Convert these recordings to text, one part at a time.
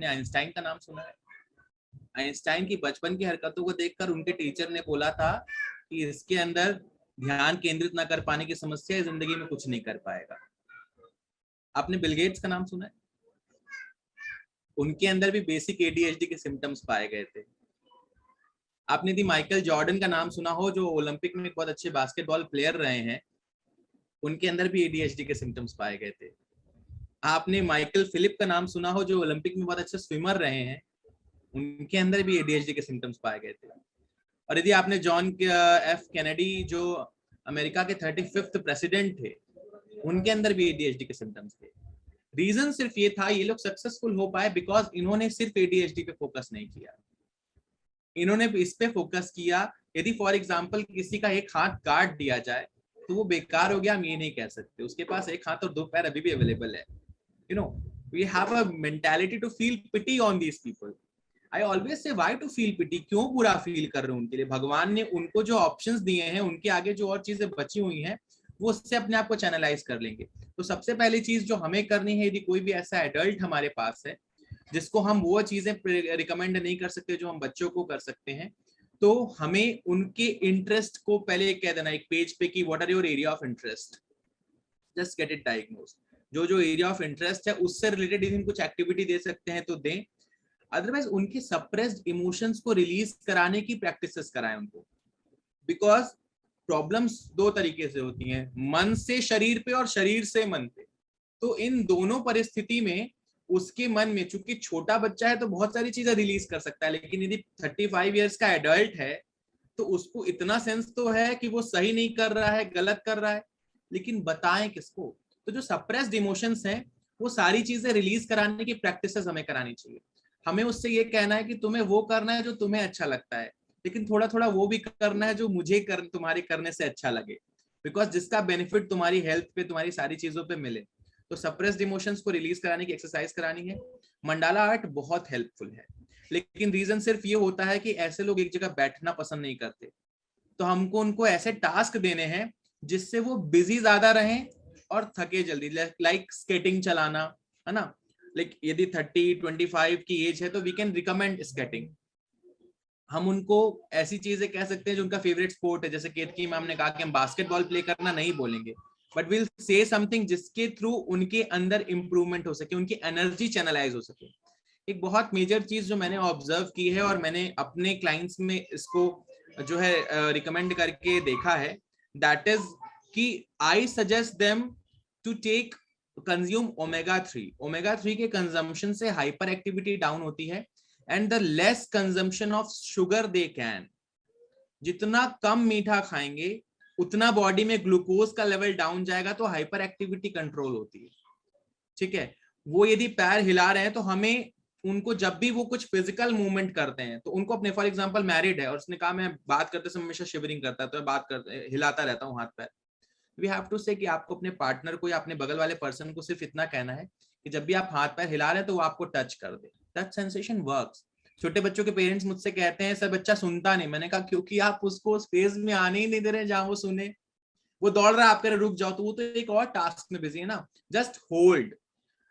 आपने आइंस्टाइन का नाम सुना है? आइंस्टाइन की बचपन की हरकतों को देखकर उनके टीचर ने बोला था कि इसके अंदर ध्यान केंद्रित ना कर पाने की समस्या है, जिंदगी में कुछ नहीं कर पाएगा। आपने बिल गेट्स का नाम सुना है? उनके अंदर भी बेसिक एडीएचडी के सिम्टम्स पाए गए थे। आपने यदि माइकल जॉर्डन का नाम सुना हो, जो ओलंपिक में बहुत अच्छे बास्केटबॉल प्लेयर रहे हैं, उनके अंदर भी एडीएचडी के सिम्टम्स पाए गए थे। आपने माइकल फिलिप का नाम सुना हो, जो ओलंपिक में बहुत अच्छे स्विमर रहे हैं, उनके अंदर भी एडीएचडी के सिम्टम्स पाए गए थे। और यदि आपने जॉन एफ कैनेडी, जो अमेरिका के 35th प्रेसिडेंट थे, उनके अंदर भी एडीएचडी के सिम्टम्स थे। रीजन सिर्फ ये था, ये लोग सक्सेसफुल हो पाए बिकॉज इन्होंने सिर्फ एडीएचडी पे फोकस नहीं किया, इन्होंने इस पे फोकस किया। यदि फॉर एग्जांपल किसी का एक हाथ काट दिया जाए तो वो बेकार हो गया, हम ये नहीं कह सकते। उसके पास एक हाथ और दो पैर अभी भी अवेलेबल है। You know, we have a mentality to feel pity on these people. I always say why to feel pity, क्यों बुरा फील कर रहे हो उनके लिए? भगवान ने उनको जो ऑप्शंस दिए हैं, उनके आगे जो और चीजें बची हुई हैं, वो उससे अपने आप को चैनलाइज कर लेंगे। तो सबसे पहली चीज जो हमें करनी है, यदि कोई भी ऐसा एडल्ट हमारे पास है जिसको हम वो चीजें रिकमेंड नहीं कर सकते जो हम बच्चों को कर सकते हैं, तो हमें उनके इंटरेस्ट को पहले कह देना एक पेज पे कि what are your area of interest, just get it diagnose. जो जो एरिया ऑफ इंटरेस्ट है उससे रिलेटेड यदि हम कुछ एक्टिविटी दे सकते हैं तो दें, अदरवाइज उनके सप्रेस्ड इमोशंस को रिलीज कराने की प्रैक्टिसेस कराएं उनको। बिकॉज प्रॉब्लम्स दो तरीके से होती हैं, मन से शरीर पे और शरीर से मन पे। तो इन दोनों परिस्थिति में उसके मन में, चूंकि छोटा बच्चा है तो बहुत सारी चीजें रिलीज कर सकता है, लेकिन यदि 35 इयर्स का एडल्ट है तो उसको इतना सेंस तो है कि वो सही नहीं कर रहा है, गलत कर रहा है, लेकिन बताएं किसको? तो जो सप्रेस्ड इमोशंस हैं, वो सारी चीजें रिलीज कराने की प्रैक्टिसेस हमें करानी चाहिए। हमें उससे ये कहना है कि तुम्हें वो करना है जो तुम्हें अच्छा लगता है, लेकिन थोड़ा थोड़ा वो भी करना है जो मुझे तुम्हारे करने से अच्छा लगे, बिकॉज जिसका बेनिफिट तुम्हारी हेल्थ पे, तुम्हारी सारी चीजों पे मिले। तो सप्रेस्ड इमोशंस को रिलीज कराने की एक्सरसाइज करानी है। मंडाला आर्ट बहुत हेल्पफुल है, लेकिन रीजन सिर्फ ये होता है कि ऐसे लोग एक जगह बैठना पसंद नहीं करते। तो हमको उनको ऐसे टास्क देने हैं जिससे वो बिजी ज्यादा रहें और थके जल्दी, लाइक स्केटिंग चलाना, है ना। लाइक यदि 30-25 की एज है तो वी कैन रिकमेंड स्केटिंग। हम उनको ऐसी चीजें कह सकते हैं जो उनका फेवरेट स्पोर्ट है, जैसे केतकी मैम ने कहा कि हम बास्केटबॉल प्ले करना नहीं बोलेंगे, बट विल से समथिंग जिसके थ्रू उनके अंदर इंप्रूवमेंट हो सके, उनकी एनर्जी चैनलाइज हो सके। एक बहुत मेजर चीज जो मैंने ऑब्जर्व की है और मैंने अपने क्लाइंट्स में इसको जो है रिकमेंड करके देखा है, दैट इज कि I suggest them to take consume omega 3। Omega 3 के कंजम्पशन से हाइपर एक्टिविटी डाउन होती है and the less consumption of sugar they can. जितना कम मीठा खाएंगे उतना बॉडी में ग्लूकोज का लेवल डाउन जाएगा, तो हाइपर एक्टिविटी कंट्रोल होती है। ठीक है, वो यदि पैर हिला रहे हैं तो हमें उनको, जब भी वो कुछ फिजिकल मूवमेंट करते हैं तो उनको अपने, फॉर एग्जांपल मैरिड है और उसने कहा मैं बात करते समय हमेशा शिवरिंग करता है तो मैं बात करते हिलाता रहता हूँ हाथ पैर, वी हैव टू से कि आपको अपने पार्टनर को या अपने बगल वाले पर्सन को सिर्फ इतना कहना है कि जब भी आप हाथ पैर हिला रहे हैं तो वो आपको टच कर दे। Touch sensation works. छोटे बच्चों के पेरेंट्स मुझसे कहते हैं सर बच्चा सुनता नहीं। मैंने कहा क्योंकि आप उसको उस फेज में आने ही नहीं दे रहे जहां वो सुने। वो दौड़ रहा है, आप कह रहे रुक जाओ, तो वो तो एक और टास्क में बिजी है ना। जस्ट होल्ड,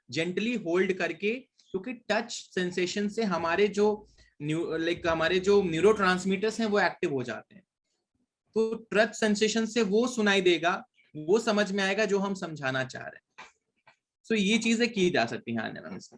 जेंटली होल्ड करके, क्योंकि टच सेंसेशन से हमारे जो हमारे जो न्यूरोट्रांसमीटर्स हैं वो एक्टिव हो जाते हैं। तो टच सेंसेशन से वो सुनाई देगा, वो समझ में आएगा जो हम समझाना चाह रहे हैं। सो ये चीजें की जा सकती हैं आने वाले समय।